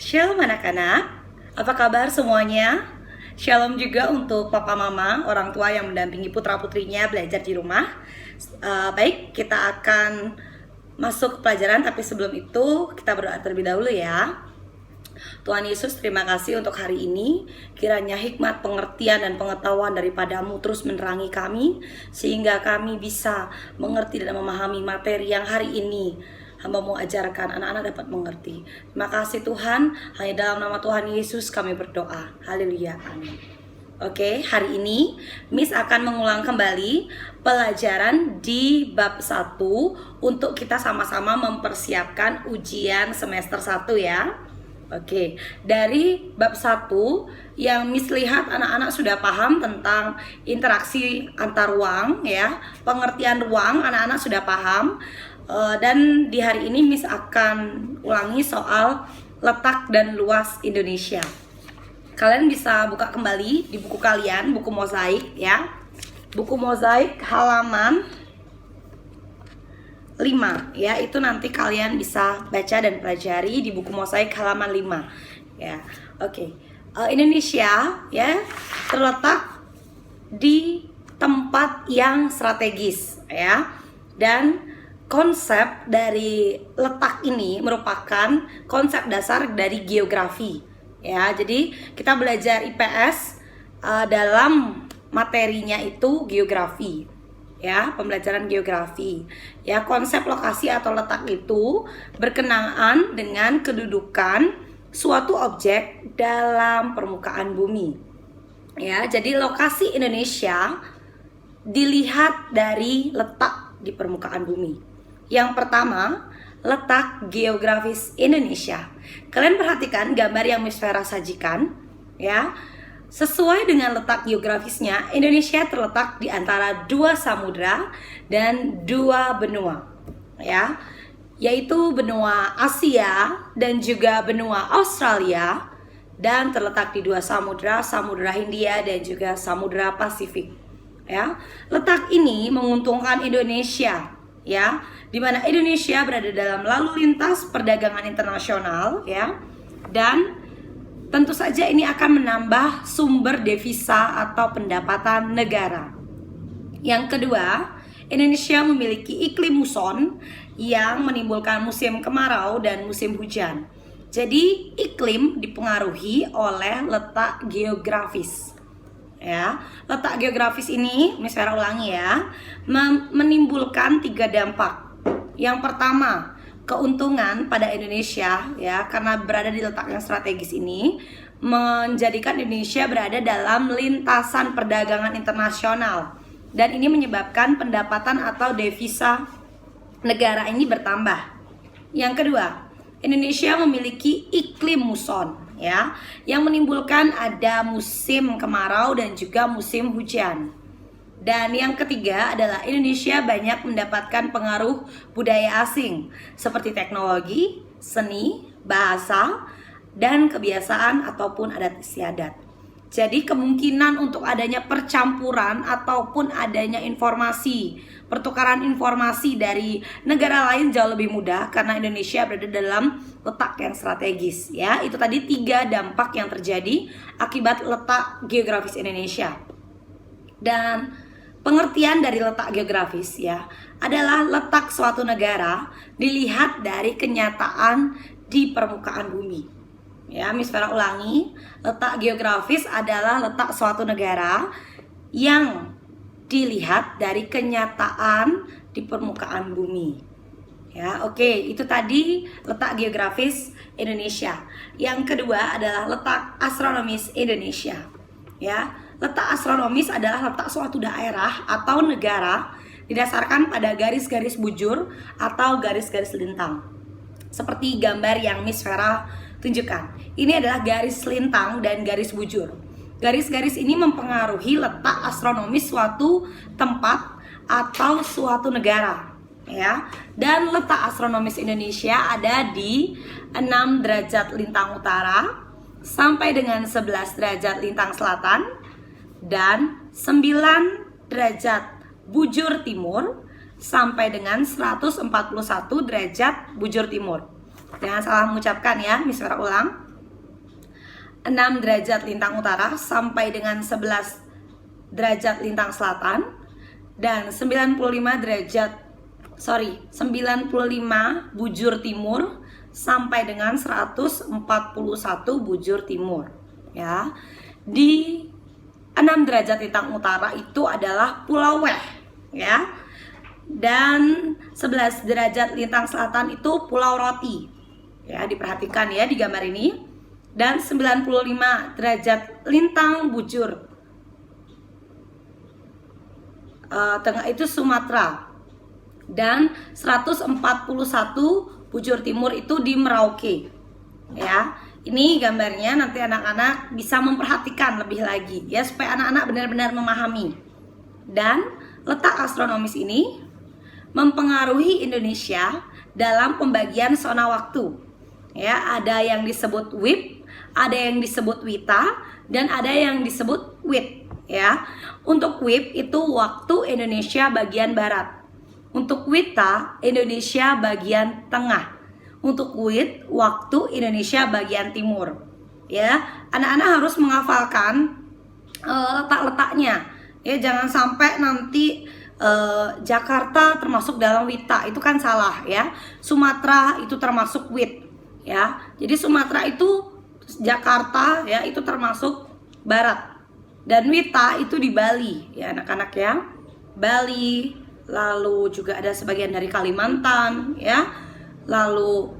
Shalom anak-anak, apa kabar semuanya? Shalom juga untuk papa mama, orang tua yang mendampingi putra-putrinya belajar di rumah. Baik, kita akan masuk ke pelajaran, tapi sebelum itu kita berdoa terlebih dahulu ya. Tuhan Yesus, terima kasih untuk hari ini. Kiranya hikmat, pengertian, dan pengetahuan daripadamu terus menerangi kami, sehingga kami bisa mengerti dan memahami materi yang hari ini Hamba mau ajarkan, anak-anak dapat mengerti. Terima kasih Tuhan, hanya dalam nama Tuhan Yesus kami berdoa. Haleluya, amin. Oke, hari ini Miss akan mengulang kembali pelajaran di bab 1 untuk kita sama-sama mempersiapkan ujian semester 1 ya. Oke, dari bab 1 yang Miss lihat anak-anak sudah paham tentang interaksi antar ruang ya. Pengertian ruang anak-anak sudah paham. Dan di hari ini Miss akan ulangi soal letak dan luas Indonesia. Kalian bisa buka kembali di buku kalian, buku mozaik ya. Buku mozaik halaman 5 ya, itu nanti kalian bisa baca dan pelajari di buku mozaik halaman 5 ya. Oke. Indonesia ya terletak di tempat yang strategis ya. Dan konsep dari letak ini merupakan konsep dasar dari geografi ya. Jadi kita belajar IPS dalam materinya itu geografi ya, pembelajaran geografi ya. Konsep lokasi atau letak itu berkenaan dengan kedudukan suatu objek dalam permukaan bumi ya. Jadi lokasi Indonesia dilihat dari letak di permukaan bumi. Yang pertama, letak geografis Indonesia. Kalian perhatikan gambar yang Miss Vera sajikan ya. Sesuai dengan letak geografisnya, Indonesia terletak di antara 2 samudra dan 2 benua ya, yaitu benua Asia dan juga benua Australia, dan terletak di 2 samudra, Samudra Hindia dan juga Samudra Pasifik ya. Letak ini menguntungkan Indonesia ya, di mana Indonesia berada dalam lalu lintas perdagangan internasional ya, dan tentu saja ini akan menambah sumber devisa atau pendapatan negara. Yang kedua, Indonesia memiliki iklim muson yang menimbulkan musim kemarau dan musim hujan. Jadi iklim dipengaruhi oleh letak geografis ya. Letak geografis ini, Miss Vera ulangi ya, menimbulkan 3 dampak. Yang pertama, keuntungan pada Indonesia ya, karena berada di letak yang strategis ini menjadikan Indonesia berada dalam lintasan perdagangan internasional, dan ini menyebabkan pendapatan atau devisa negara ini bertambah. Yang kedua, Indonesia memiliki iklim muson ya, yang menimbulkan ada musim kemarau dan juga musim hujan. Dan yang ketiga adalah Indonesia banyak mendapatkan pengaruh budaya asing seperti teknologi, seni, bahasa, dan kebiasaan ataupun adat istiadat. Jadi kemungkinan untuk adanya percampuran ataupun adanya informasi, pertukaran informasi dari negara lain jauh lebih mudah karena Indonesia berada dalam letak yang strategis ya. Itu tadi 3 dampak yang terjadi akibat letak geografis Indonesia. Dan pengertian dari letak geografis ya adalah letak suatu negara dilihat dari kenyataan di permukaan bumi. Ya, Miss Vera ulangi, letak geografis adalah letak suatu negara yang dilihat dari kenyataan di permukaan bumi. Ya, oke, itu tadi letak geografis Indonesia. Yang kedua adalah letak astronomis Indonesia. Ya, letak astronomis adalah letak suatu daerah atau negara didasarkan pada garis-garis bujur atau garis-garis lintang. Seperti gambar yang Miss Vera tunjukkan. Ini adalah garis lintang dan garis bujur. Garis-garis ini mempengaruhi letak astronomis suatu tempat atau suatu negara ya. Dan letak astronomis Indonesia ada di 6 derajat lintang utara sampai dengan 11 derajat lintang selatan dan 9 derajat bujur timur sampai dengan 141 derajat bujur timur. Jangan salah mengucapkan ya, Miss Vera ulang. 6 derajat lintang utara sampai dengan 11 derajat lintang selatan, dan 95 bujur timur sampai dengan 141 bujur timur. Ya. Di 6 derajat lintang utara itu adalah Pulau Weh, ya. Dan 11 derajat lintang selatan itu Pulau Roti. Ya, diperhatikan ya di gambar ini. Dan 95 derajat lintang bujur tengah itu Sumatera. Dan 141 bujur timur itu di Merauke. Ya, ini gambarnya, nanti anak-anak bisa memperhatikan lebih lagi ya, supaya anak-anak benar-benar memahami. Dan letak astronomis ini mempengaruhi Indonesia dalam pembagian zona waktu. Ya, ada yang disebut WIB, ada yang disebut WITA, dan ada yang disebut WIT. Ya, untuk WIB itu waktu Indonesia bagian barat. Untuk WITA, Indonesia bagian tengah. Untuk WIT, waktu Indonesia bagian timur. Ya, anak-anak harus menghafalkan letak-letaknya. Ya, jangan sampai nanti Jakarta termasuk dalam WITA, itu kan salah ya. Sumatera itu termasuk WIT. Ya, jadi Sumatera itu Jakarta ya, itu termasuk barat. Dan WITA itu di Bali ya anak-anak ya. Bali, lalu juga ada sebagian dari Kalimantan ya. Lalu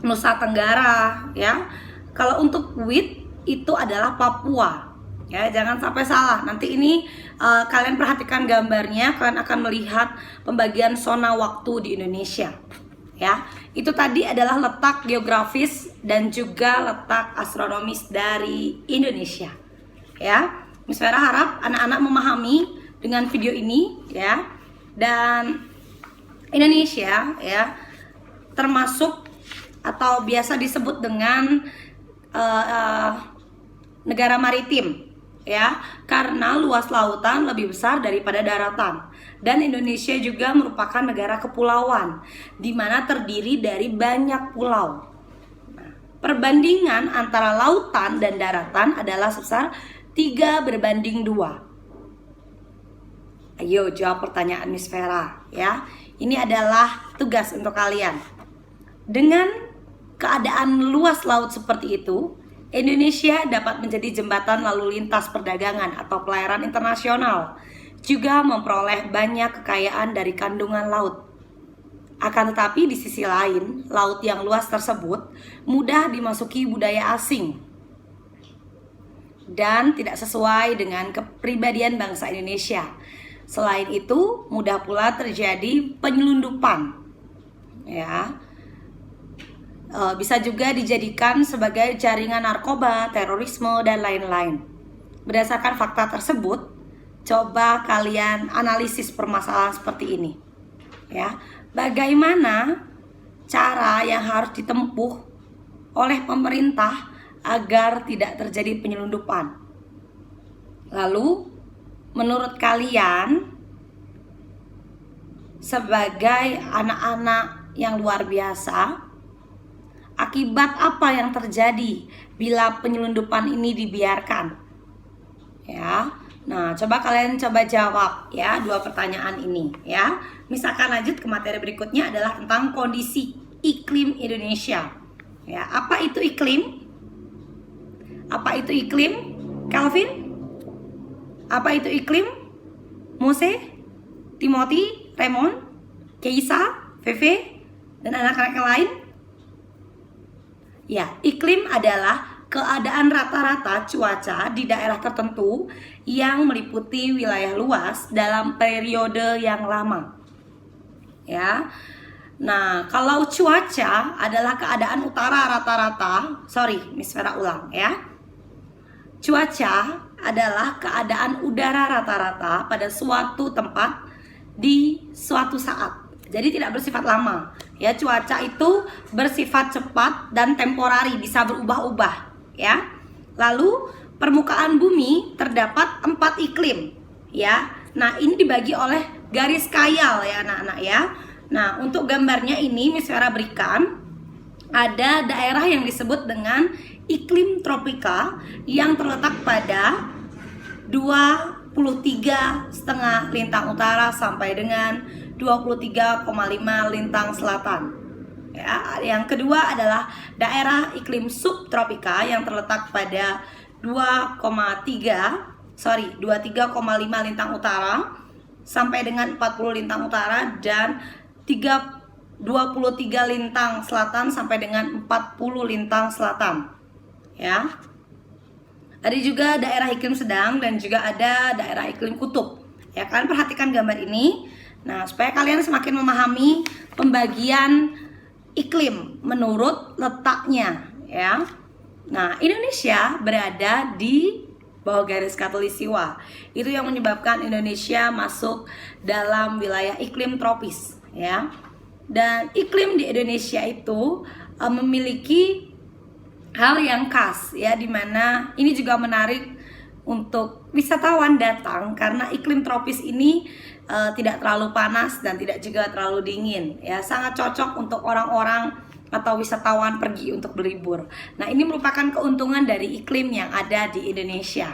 Nusa Tenggara ya. Kalau untuk WIT itu adalah Papua. Ya, jangan sampai salah. Nanti ini kalian perhatikan gambarnya, kalian akan melihat pembagian zona waktu di Indonesia. Ya, itu tadi adalah letak geografis dan juga letak astronomis dari Indonesia. Ya, Miss Vera harap anak-anak memahami dengan video ini ya. Dan Indonesia ya termasuk atau biasa disebut dengan negara maritim ya, karena luas lautan lebih besar daripada daratan. Dan Indonesia juga merupakan negara kepulauan di mana terdiri dari banyak pulau. Nah, perbandingan antara lautan dan daratan adalah sebesar 3:2. Ayo jawab pertanyaan Miss Vera ya. Ini adalah tugas untuk kalian. Dengan keadaan luas laut seperti itu, Indonesia dapat menjadi jembatan lalu lintas perdagangan atau pelayaran internasional, juga memperoleh banyak kekayaan dari kandungan laut. Akan tetapi di sisi lain, laut yang luas tersebut mudah dimasuki budaya asing dan tidak sesuai dengan kepribadian bangsa Indonesia. Selain itu, mudah pula terjadi penyelundupan. Ya. Bisa juga dijadikan sebagai jaringan narkoba, terorisme, dan lain-lain. Berdasarkan fakta tersebut, coba kalian analisis permasalahan seperti ini. Ya, bagaimana cara yang harus ditempuh oleh pemerintah agar tidak terjadi penyelundupan? Lalu, menurut kalian, sebagai anak-anak yang luar biasa, akibat apa yang terjadi bila penyelundupan ini dibiarkan? Ya, nah coba kalian jawab ya 2 pertanyaan ini ya. Misalkan lanjut ke materi berikutnya adalah tentang kondisi iklim Indonesia. Ya, apa itu iklim? Apa itu iklim? Calvin? Apa itu iklim? Mose? Timothy? Raymond? Keisa? Feve? Dan anak-anak yang lain? Ya, iklim adalah keadaan rata-rata cuaca di daerah tertentu yang meliputi wilayah luas dalam periode yang lama. Ya. Nah, kalau cuaca adalah keadaan utara rata-rata, Miss Vera ulang ya. Cuaca adalah keadaan udara rata-rata pada suatu tempat di suatu saat. Jadi tidak bersifat lama. Ya, cuaca itu bersifat cepat dan temporari, bisa berubah-ubah, ya. Lalu permukaan bumi terdapat 4 iklim, ya. Nah, ini dibagi oleh garis khayal ya anak-anak ya. Nah, untuk gambarnya ini Miss Vera berikan ada daerah yang disebut dengan iklim tropika yang terletak pada 23,5 lintang utara sampai dengan 23,5 lintang selatan. Ya, yang kedua adalah daerah iklim subtropika yang terletak pada 23,5 lintang utara sampai dengan 40 lintang utara dan 23 lintang selatan sampai dengan 40 lintang selatan. Ya. Ada juga daerah iklim sedang dan juga ada daerah iklim kutub. Ya, kalian perhatikan gambar ini. Nah, supaya kalian semakin memahami pembagian iklim menurut letaknya, ya. Nah, Indonesia berada di bawah garis khatulistiwa. Itu yang menyebabkan Indonesia masuk dalam wilayah iklim tropis, ya. Dan iklim di Indonesia itu memiliki hal yang khas, ya, dimana ini juga menarik untuk wisatawan datang karena iklim tropis ini tidak terlalu panas dan tidak juga terlalu dingin, ya, sangat cocok untuk orang-orang atau wisatawan pergi untuk berlibur. Nah, ini merupakan keuntungan dari iklim yang ada di Indonesia.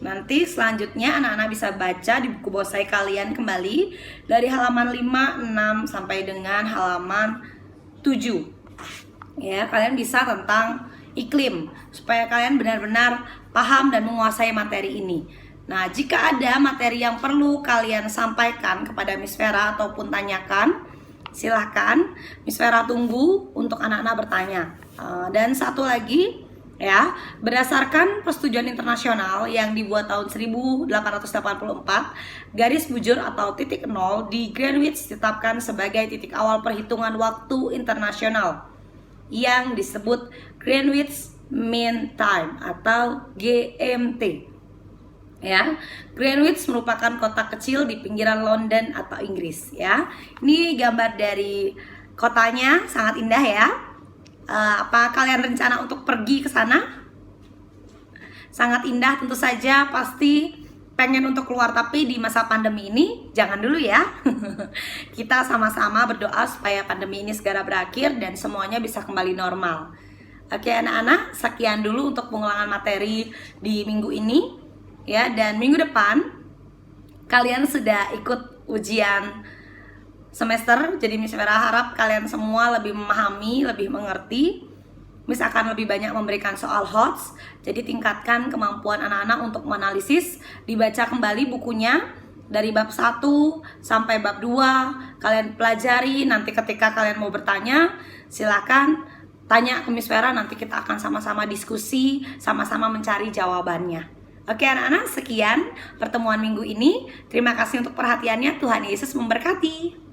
Nanti selanjutnya anak-anak bisa baca di buku bonsai kalian kembali dari halaman 5, 6 sampai dengan halaman 7. Ya, kalian bisa tentang iklim supaya kalian benar-benar paham dan menguasai materi ini. Nah, jika ada materi yang perlu kalian sampaikan kepada Miss Vera ataupun tanyakan, silahkan Miss Vera tunggu untuk anak-anak bertanya. Dan satu lagi, ya, berdasarkan persetujuan internasional yang dibuat tahun 1884, garis bujur atau titik nol di Greenwich ditetapkan sebagai titik awal perhitungan waktu internasional yang disebut Greenwich Mean Time atau GMT. Ya, Greenwich merupakan kota kecil di pinggiran London atau Inggris, ya. Ini gambar dari kotanya, sangat indah, ya. Apa kalian rencana untuk pergi ke sana? Sangat indah tentu saja, pasti pengen untuk keluar, tapi di masa pandemi ini jangan dulu, ya. Kita sama-sama berdoa supaya pandemi ini segera berakhir dan semuanya bisa kembali normal. Oke anak-anak, sekian dulu untuk pengulangan materi di minggu ini, ya, dan minggu depan kalian sudah ikut ujian semester, jadi Miss Vera harap kalian semua lebih memahami, lebih mengerti. Miss akan lebih banyak memberikan soal HOTS, jadi tingkatkan kemampuan anak-anak untuk menganalisis. Dibaca kembali bukunya dari bab 1 sampai bab 2, kalian pelajari. Nanti ketika kalian mau bertanya, silakan tanya ke Miss Vera, nanti kita akan sama-sama diskusi, sama-sama mencari jawabannya. Oke anak-anak, sekian pertemuan minggu ini. Terima kasih untuk perhatiannya, Tuhan Yesus memberkati.